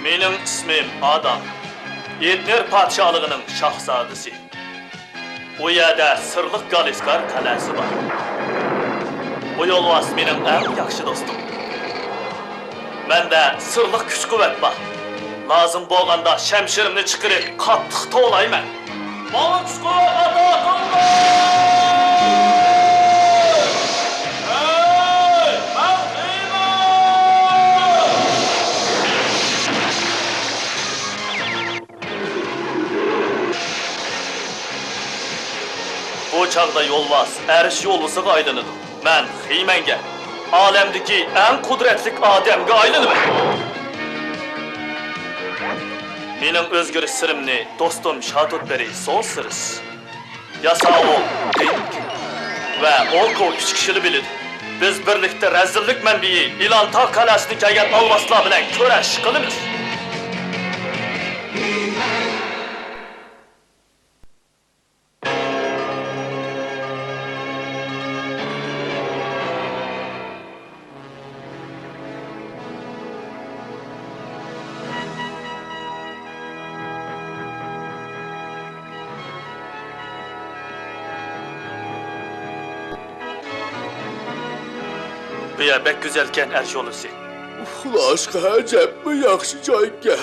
Mening ismim Adam. Etner padşahlığının şahzadesi. Bu yerda sırlıq Galiskar qalasi var. Bu yolvas mening eng yaxshi do'stim. Menda sırlıq kuch-quvvat bor. Lazım bo'lganda shamshirimni chiqarib qattiq tovlayman. Bana kuch-quvvat ato qilma! Bu çağda yolvas, eriş yolvasıga aylanadi. Men Hiymanga, alemdeki en kudretlik adamga aylanaman. Mening o'zgarish sirimni do'stim Shadodberi so'zsiz. Yasao, Denk va Olko 3 kishini biladi. Biz birlikda razillik manbai Ilantar qalasini kelgan olvaslar bilan kurash qilamiz. Bu yer bek güzelken erş olursa. Xuloska ajabmi yaxshi joyga.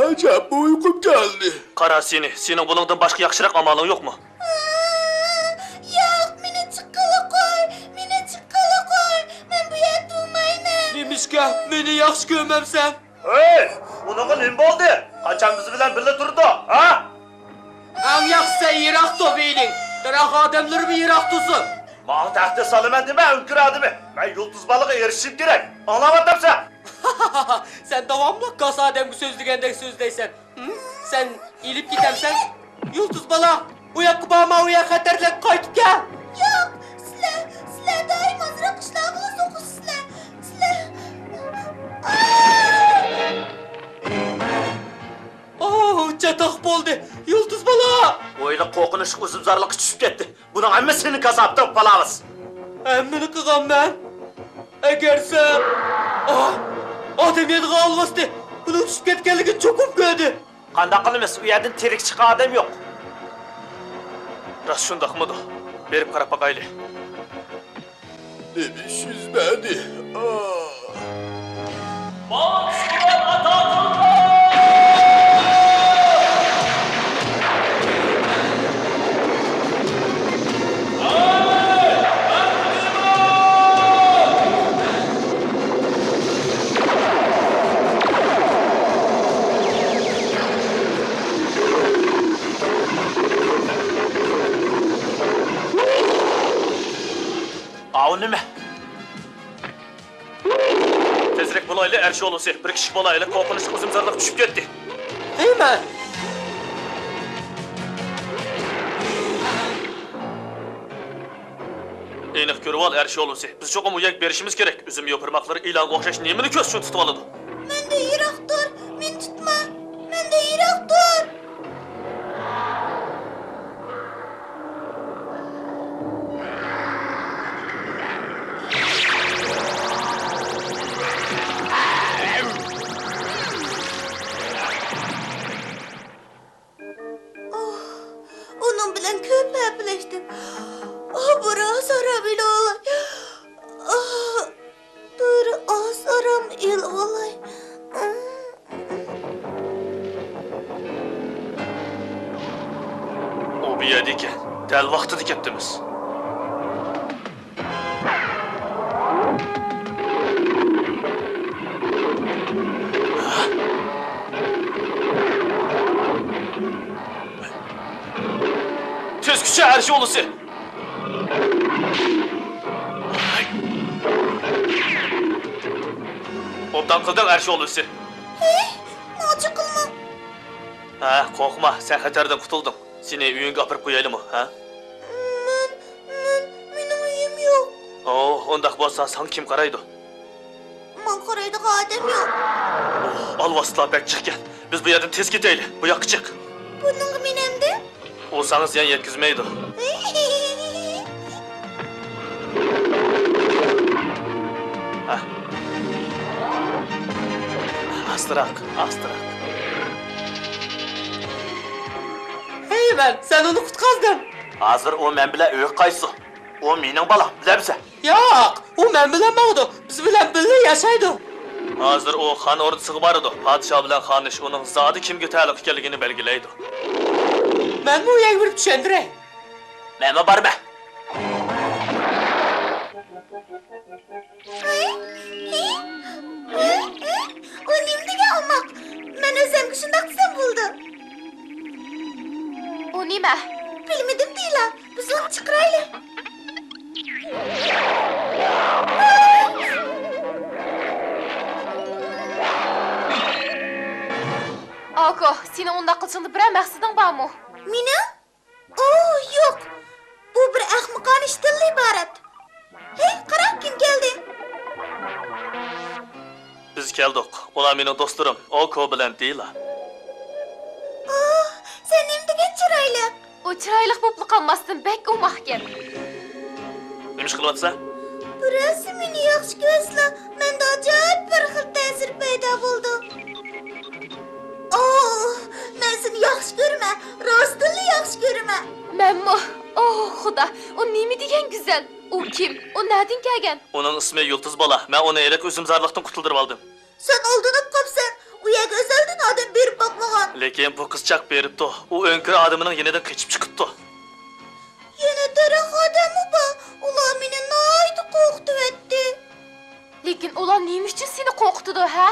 Ajab uyqum geldi. Qara seni, senin buningdan boshqa yaxshiroq amalin yo'qmi? Yo'q, meni chiqqala qo'y, meni chiqqala qo'y. Men bu yerda turmayman. Nemishka, meni yaxshi ko'rmamsan? Hey, buningga nima bo'ldi? Qachon biz bilan birga turdi, ha? Eng yaxshisi yiroq to'beyning. Daraxt odamlarni yiroq tutsin. Mağ taxta salaman dema, o'nkiradimi? Men yulduz balığı erishim kerak. Anlamadimsan? Sen davamlı kas adamga so'zlagandek so'zlaysan. Sen ilib ketamsan? Yulduz bala, u yoqqa borma, u yoqqa xatarlab qaytib kel. Yo'q, sizlar doim ozroq qishlog'ingiz o'qisizlar. Sizlar Çatak bo'ldi. Yulduz bala. O'yli qo'rqinish uzumzorlikqa tushib ketdi. Buning hammasini kasabda palamiz. Hammani qilganman. Agar sen odam yediga olmasdi. Buni tushib ketganligi cho'qib ko'rdi. Qanday qilamiz? U yerdan tirik chiqqan odam yo'q. Rost shundaqmidi? Berib qarab boqayli. Nemish yüzmedi. Avu nima? Tezroq bo'layli, ershi olsa, bir kishi bo'layli, qo'rqinish uzumzorlik tushib ketdi. Deyman. Aniq ko'rib ol, ershi olsa. Biz cho'qim uyak berishimiz kerak. Uzum yo'pirmoqlari e'longa o'xshash nimani ko'z uchun tutib oladi? menda yiroq tur, meni tutma. Menda yiroq tur. Onun bilan ko'p gaplashdim. Biroz orom ila olay. Bir oz orom ila olay. O bir yerda ekan. Dal vaqtida ketdimiz. Tez kucha ershi olsa. Obdan qilding ershi olsa. Nochi qilma. Ha, qo'rqma, sen xatardan qutulding. Seni uyingga olib qo'yaylikmi, ha? Mening uyim yo'q. Oh, undaq bo'lsa, san kim qaraydi? Men qaraydigan odam yo'q. Alvaslar bek chiqqan. Biz bu yerdan tez ketaylik. Bu yoqqa chiq. Buning men endi? O sana ziyan yetkizmeydi. Heh. Astırak. Hey ben, sen onu kutkazdın. Hazır o men bilen öğü kaysı. O mening balam, bilebse. Yok, o men bilen mağdu. Biz bilen birlikte yaşaydı. Hazır o han ordusuga barıdı. Padişah bilen xanish onun zadi kimge taalluq ekanligini belgileydi. Ben bu yer bir düşendirey. Meme barma. O nimdege olmak? Men özlemgi şundaq desem buldu. O nima? Bilmedim deyla. Biz onu çıkaraylı. Oko, seni onda qilishingni biror maqsading bormi? Meni? Oo, yo'q. Bu bir ahmoqona ishdan iborat. Hey, qara kim keldi? Biz keldik. Ular mening do'stlarim, Oko bilan Dila. Oo, sen nimdegen chiroyli. O chiroyli bo'lib qolmasdan bek u mahkam. Nima ish qilyapsan? Burası meni yaxshi ko'zla. Menda ajoyib bir xil ta'sir paydo bo'ldi. Oo, men seni yaxshi ko'raman. Rostini yaxshi ko'raman. Menmi? Oh, xudo, o nima degan go'zal? U kim? O nereden kelgan? Onun ismi Yıldız Bala. Ben onu elek özümzarlıktan kurtuldurup aldım. Sen aldanıp qopsan. U yerga özelden adam berib boqmagan. Lekin bu kızcak beripti. O önkür adamının yeniden kaçıp çıkıptı. Yana darax odami bor. Ular meni noyda qo'rqitib Lekin ular nima uchun seni qo'rqitdi, ha?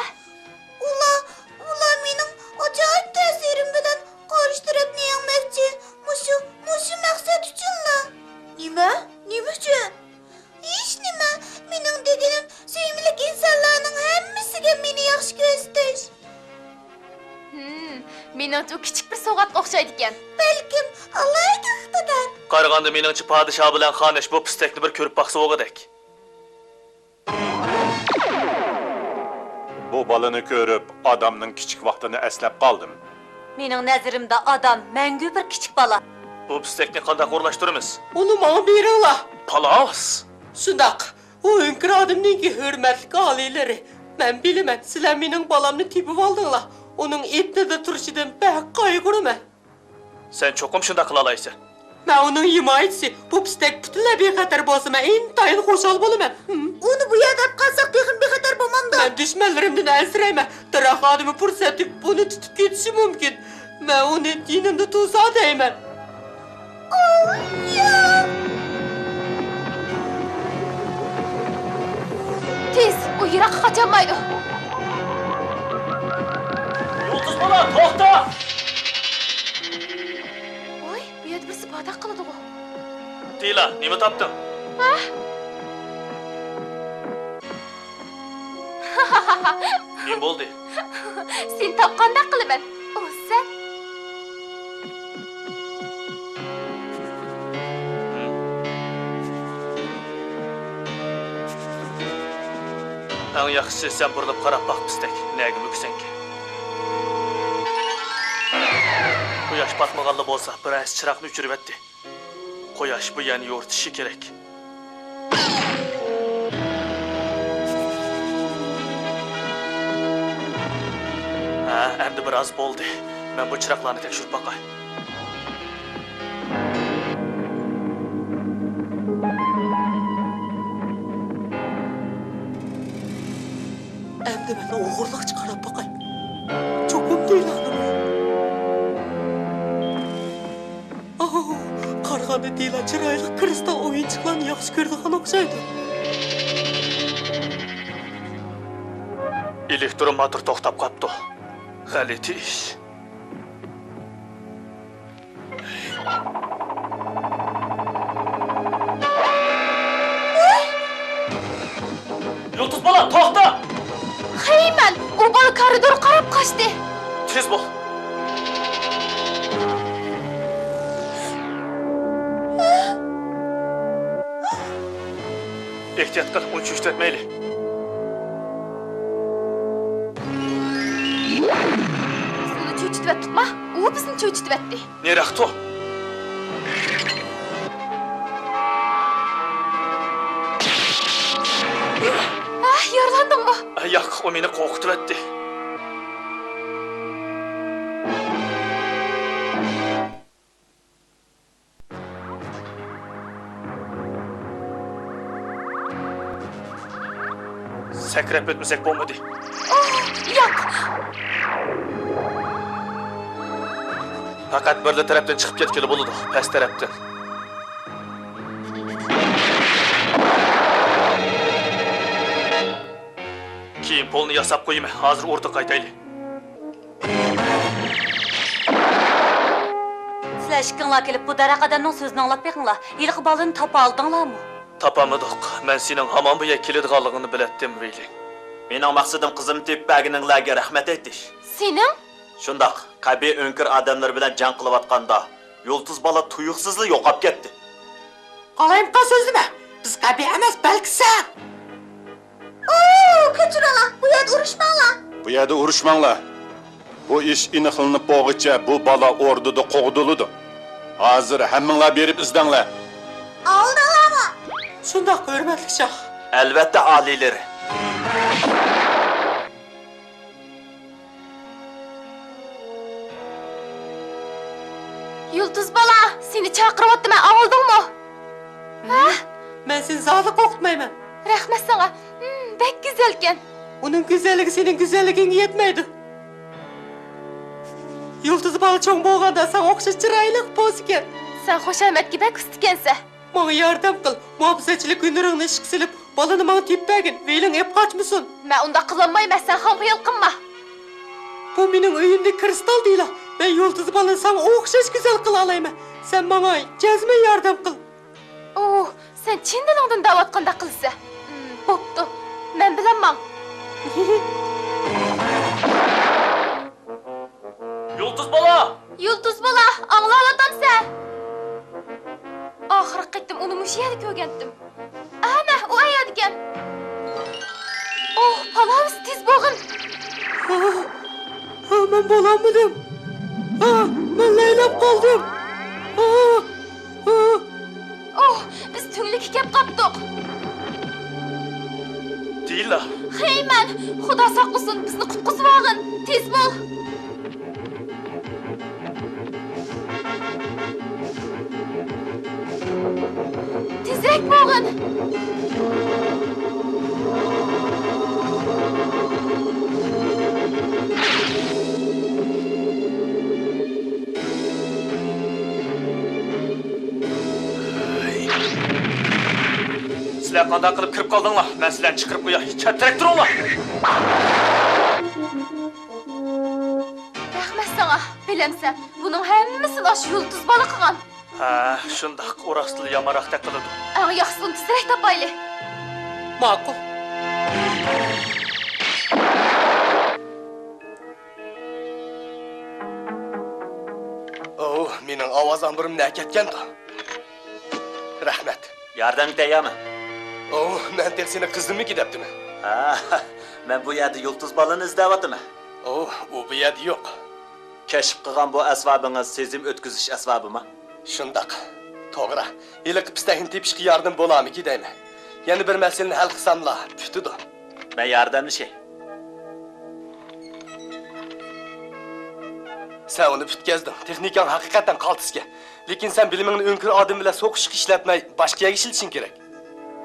Ular mening ajoyib ta'sirim bilan qarishtirib neyangmoqchi. Mushu maqsad uchunla. Nima? Nima uchun? Hech nima. Mening deganim sevimli insonlarning hammasiga meni yaxshi ko'rsatish. Menimcha u kichik bir sovg'atga o'xshaydi ekan. Balkim Allohga iqtidor. Qaraganda meningcha padişah bilan xanish bu pistekni bir ko'rib baqsa o'g'idek. Bu balını görüp adamның kiçik vaqtını eslep kaldım. Mening nazarimda adam mangu bir kichik bola. Bu pistekni qanday qo'rlashtiramiz? Onu bana beringlar. Palas. Shundaq. O önkür adamninki hurmatli aliylari. Men bilaman, sizlar mening balamni tepib oldinglar. Onun etnida turishidan bak qayg'uraman. Sen cho'qim shunday qila olaysan. Men uning himoyachisi, bu pistak butunlay bexatar bo'lsa, men intayin xushal bo'laman. Uni bu yerda qolsaq bexatar bo'lmamda. Men dushmanlarimdan ansirayman. Daraxt odami fursat deb buni tutib ketishi mumkin. Men uni dinimda tuza deyman. Tez, o yiroqqa qocholmaydi. Yıldız Bala, to'xta! Oy, bu yerda bir sipodak qiladi u. Dila, nima topding? Nima bo'ldi? Sen topqandek qilaman. O sen Eng yaxshisi sen burilib qarab baq pistek. Nega muksanki? Quyosh patmaganli bo'lsa, biroz chiroqni o'chirib etdi. Quyosh bu yana yo'rtishi kerak. Ha, endi biroz bo'ldi. Men bu chiroqlarni tekshirib baqay. Endi men o'g'irlik chiqarib baqay. Cho'qim deylarmi? Qarg'anda deyla chiroyli kristal o'yinchiqlarni yaxshi ko'radigan o'xshaydi. Elektromotor to'xtab qolibdi. G'alati ish. Yıldız Bala, to'xta! Heyman, u bola koridor qarab qochdi. Tez bo'l. Ehtiyot qil, uni cho'chitmayli. Sizni cho'chitib tutma. U bizni cho'chitib etdi. Neraqto? o meni qo'rqitib etdi. Sakrab o'tmasak bo'lmadi. Yo'q. Faqat birli tarafdan chiqib ketgili bo'ladi, past tarafdan. Keyin polni yasab qo'yma, hozir o'rta qaytaylik. Sizlar ishqinglar kelib bu daraq odamning so'zini anglab beringlar. Yilqi balını tapa oldinglarmi? Tapamadık. Men sening hamon bu keladiganligini biletdim, Veyli. Mening maqsadim qizim tepbagininglarga rahmat aytish. Sening? Shundoq, qabiy o'nkir odamlar bilan jang qilayotganda Yulduz bola tuyuqsizlik yo'qolib ketdi. Qalayimqa so'zlama. Biz qabiy emas, balki sen. Oo, ko'chiralar. Bu yerda urushmanglar. Bu yerda urushmanglar. Bu ish iniqlanib bo'g'icha bu bola o'rdida qo'g'diludi. Hozir hammanglar berib izdanglar. Aldinglarmi? Shundoq, hurmatli shoh. Albatta oliylar. Yulduz bola, seni chaqiryaptiman, oldingmi? Ha? Men seni zodi qo'rqitmayman. Rahmat sana. Bek güzelken. Uning go'zalligi sening go'zalligingga yetmaydi. Yulduz bola cho'ng bo'lganda sen o'xshash chiroyli po'skan. Sen xushomadga bek ustgansa. Menga yordam qil. Muhofazachilik günlaringni ishga silib, bolani menga tepbagin. Veling ep qochmasin. Men unda qilolmayman, sen ham xiyol qilma. Bu mening uyimda kristal deyla. Ben Yulduz bolani sana o'xshash go'zal qila olayman. Sen menga jazman yordam qil. Oh, sen chin dilingdan da'vatqanda qilsa. Bo'pti. Men bilaman. Yulduz bola! Yulduz bola, anglayapsan? Oxirgi qitim uni mush yerda ko'rgandim. Ana, u ayad ekan. Oh, palavs tez bo'g'in. Ben bolanmadım. Ben laylab qoldim. Oh, biz tunglikka kelib qopdik. Deyla. Heyman, Xudo saqlasin, bizni qutqizib olgin. Tez bo'l. Tezroq bo'g'in. Sizlar qanday qilib kirib qoldinglar? Men sizlarni chiqarib qo'yay. Chatrak turinglar. Rahmat sana. Bilemsen, bunun hammasini aş Yulduz bola qilgan. Ha, shundoq o'rastil yamaraqda qiladi. Eng yaxshisini tezroq topaylik. Ma'qul. Oh, mening ovozambirimni ketgan-da. Rahmat. Yordam tegami? Oh, men tek seni qizimniki debdimi? Ha, men bu yerda Yulduz bolani izlayapman. Oh, u bu yerda yo'q. Kashf qilgan bu asbobingiz sezim o'tkazish asbobimi? Shundoq. To'g'ri. Iliq pistagini tepishga yordam bo'lamiki deyman. Yana bir masalani hal qilsamlar, tutidi. Men yordamlashey. Sen uni bitkazding. Texnikang haqiqatan qaltisga. Lekin sen bilimingni o'nkir odam bilan so'qishga ishlatmay, boshqa yerga ishlatishing kerak.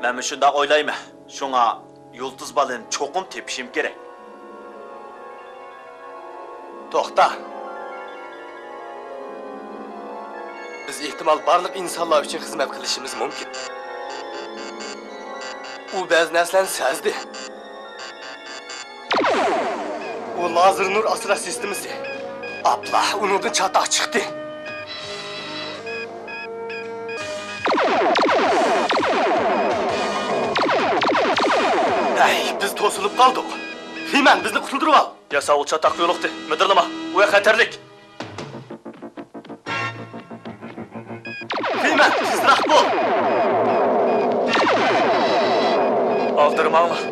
Men shundoq o'ylayman. Shunga Yulduz bolani cho'qim tepishim kerak. To'xta. Biz ehtimol barliq insonlar uchun xizmat qilishimiz mumkin. U ba'zi narsalarni sezdi. U lazer nur asrash sistemasi. Ablah, undan chatoq chiqdi. Ay, biz to'silib qoldik. Heyman, bizni qutuldirib ol. Yasov chatoq yo'liqdi. Midirlama. U xatarlik. Heyman, tezroq bo'l. Aldırmanglar.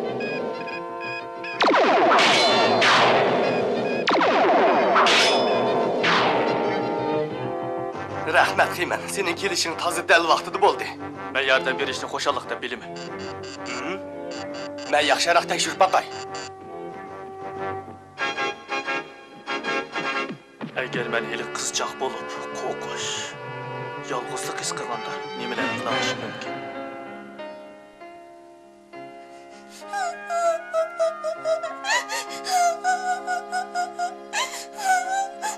Rahmat Heyman, sening kelishing toza dal vaqtida bo'ldi. Men yordam berishni xo'shallik deb bilaman. Men yaxshiroq tekshirib boqay. Agar men hali qizchaq bo'lib, qo'rqish, yolg'izlik his qilganda nimalarni qilishim mumkin?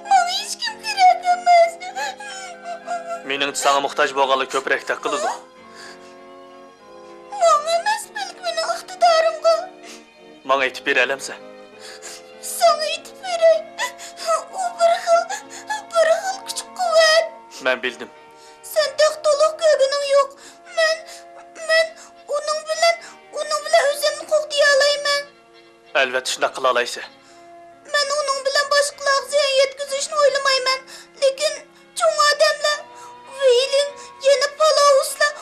Bana hiç kim kerak emas. Mening sana muhtoj bo'lganlik ko'proq taqiladi. Bana emas, balki mening iqtidorimga. Menga aytib bera olamsan? Sana aytib beray. U bir xil kuch-quvvat. Men bildim. Sen to'liq ko'rganing yo'q. Men uning bilan o'zimni qo'g'diya olayman. Albatta shunday qila olaysan. Men uning bilan boshqalarga ziyon yetkazishni o'ylamayman. Lekin cho'ng odamlar, Veylin, yana Palovuslar,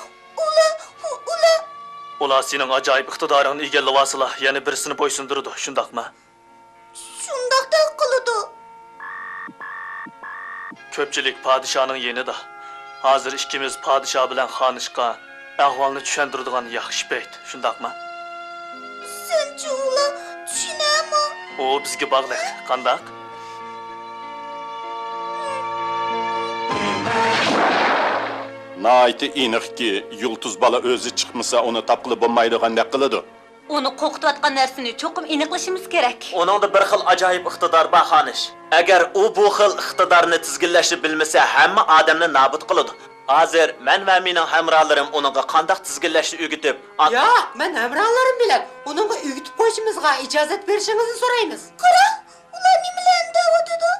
Ular sening ajoyib iqtidoringni egallayapsizlar, yana birisini bo'ysundirdi, shundaqmi? shundoqda qiladi. Ko'pchilik podshoning yenida. Hozir ikkimiz podsho bilan xonishqa ahvolni tushuntiradigan yaxshi payt, shundaqmi? Sen ular tushunami? U bizga bog'liq, qandaq? Naiti aniqki, yulduz bola o'zi chiqmasa, uni topqili bo'lmaydigandek qiladi. Uni qo'rqitayotgan narsani cho'qim aniqlashimiz kerak. Uningda bir xil ajoyib iqtidor bor xonish. Agar u bu xil iqtidorni tizginlashni bilmasa, hamma odamni nobud qiladi. Hozir men va mening hamrohlarim uningga qanday tizginlashni o'rgatib, Yo'q, men hamrohlarim bilan uningga o'rgatib qo'yishimizga ijozat berishingizni so'raymiz. Qara, ular nimalarni da'vatida?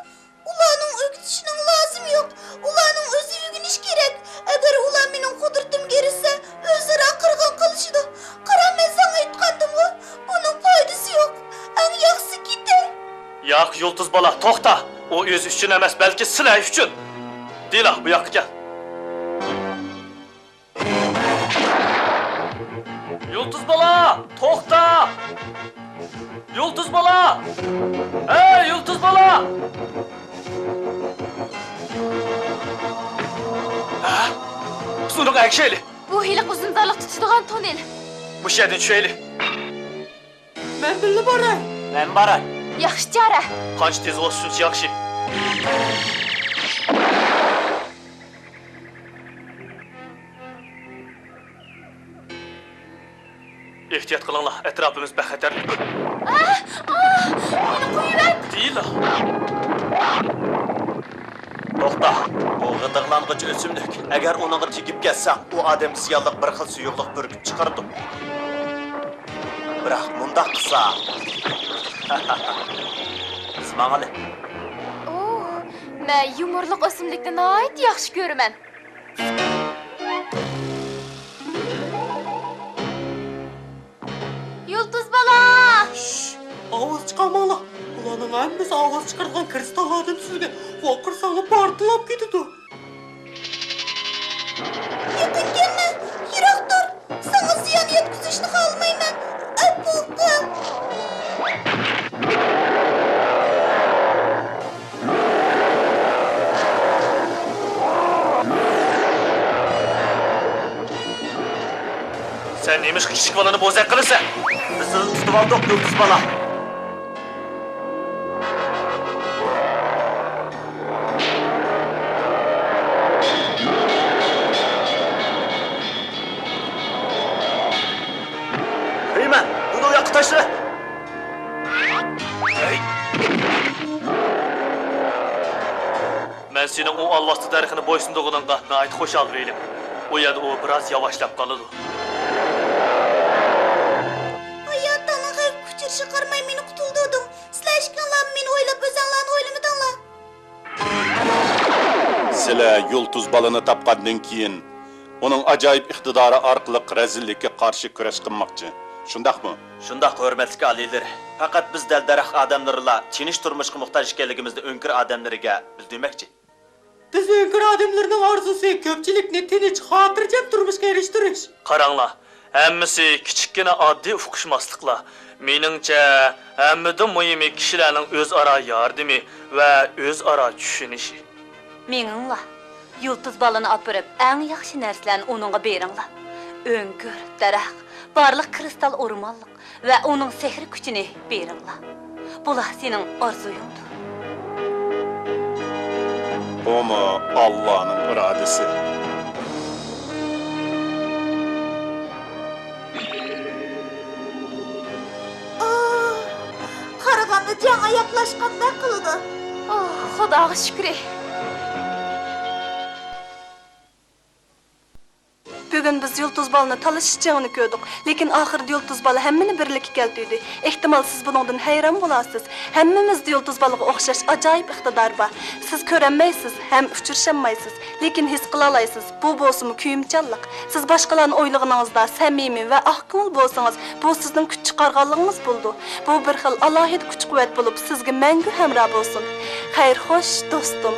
Ularning o'rgatishining lozimi yo'q. Ularning o'zi o'rganish kerak. Agar ular mening qudratimga erishsa, o'zaro qirg'in qilishadi. Qara, men senga aytgandim-ku, buning foydasi yo'q. Eng yaxshisi ketay. Yo'q, yulduz bola, to'xta. U o'zi uchun emas, balki sizlar uchun. Dila, bu yoqqa kel. Yulduz bola, to'xta! Yulduz bola! Ey, yulduz bola! Ha? Sunu qayşeli. Bu hiliq uzunzorliq tutadigan tonel. Bu yerdan tushaylik. Men bilib boray. men boray. Yaxshi chora. Qancha tez bo'lsa shuncha yaxshi. Ehtiyot qilinglar, atrofimiz bexatarlik. Meni qo'yib. Deyla. To'xta. Bu g'idirlang'ich o'simlik. Agar uningga tegib ketsang, u odam ziyonliq bir xil suyuqlik purkib chiqardi. Biroq mundaq qilsa. Ismag'ali. Men yumorliq o'simlikni nihoyat yaxshi ko'raman. Yulduz bola! Ovoz chiqarmanglar. Ularning hammasi ovoz chiqargan kristallardan sizga voqir solib portlab ketadi. Yaqin kelma, yiroq tur. Senga ziyon yetkazishni xohlamayman. Apuqam. Sen neymiş kichik bolani bo'zak qilasan? Biz uni tutib oldik, yulduz bola. Reyman, buni u yoqqa tashla. Hey. Men sening u alvasti tarixini bo'ysundirganingga nihoyat xushal bo'layim. U yerda u biroz yavaşlab qoladi. Hayotdan xavf kuchir chiqarmay meni qutuldirdim. Sizlar ishkanlar meni o'ylab o'zinglarni o'ylamadinglar. Sizlar yulduz balani topgandan keyin uning ajoyib iqtidori orqali razillikka qarshi kurash qilmoqchi. Shundaqmi? Shunda hurmatli alilar. Faqat biz dal-daraxt odamlarla tinish turmushga muhtoj ekanligimizni o'nkir odamlarga bildirmoqchi. Biz o'nkir odamlarning orzusi ko'pchilikni tinch, xotirjam turmushga erishtirish. Qaranglar, hammasi kichikkina oddiy uqishmasliklar. Meningcha, hammadan muhimi kishilarning o'zaro yordami va o'zaro tushunishi. Meningla yulduz balani opirib, eng yaxshi narsalarni uningga beringlar. O'nkir, daraxt, barliq kristal o'rmonliq va uning sehr kuchini beringlar. Bular sening orzuyingdir. O mu Allah'ın iradesi? Qaraganda jana yaqlashqanday qildi. Oh, Xudoga shukr. Bugün biz Yıldız balını talışacağını gördük. Lekin ahırda Yıldız balı hemmini birlikte geldi. İhtimal siz bundan hayran bulasınız. Hemmimizde Yıldız balığı okşaş acayip iktidar var. Siz körenmeysiz, hem uçurşanmaysız. Lekin his kılalaysız. Bu bozumu küyümçallık. Siz başkalarının oylığınızda samimi ve ahkımıl bolsanız, bu sizin küç çıkarganlığınız buldu. Bu bir xil alahid küç kuvvet bulup sizge mengü hemrah bolsun. Hayır hoş dostum.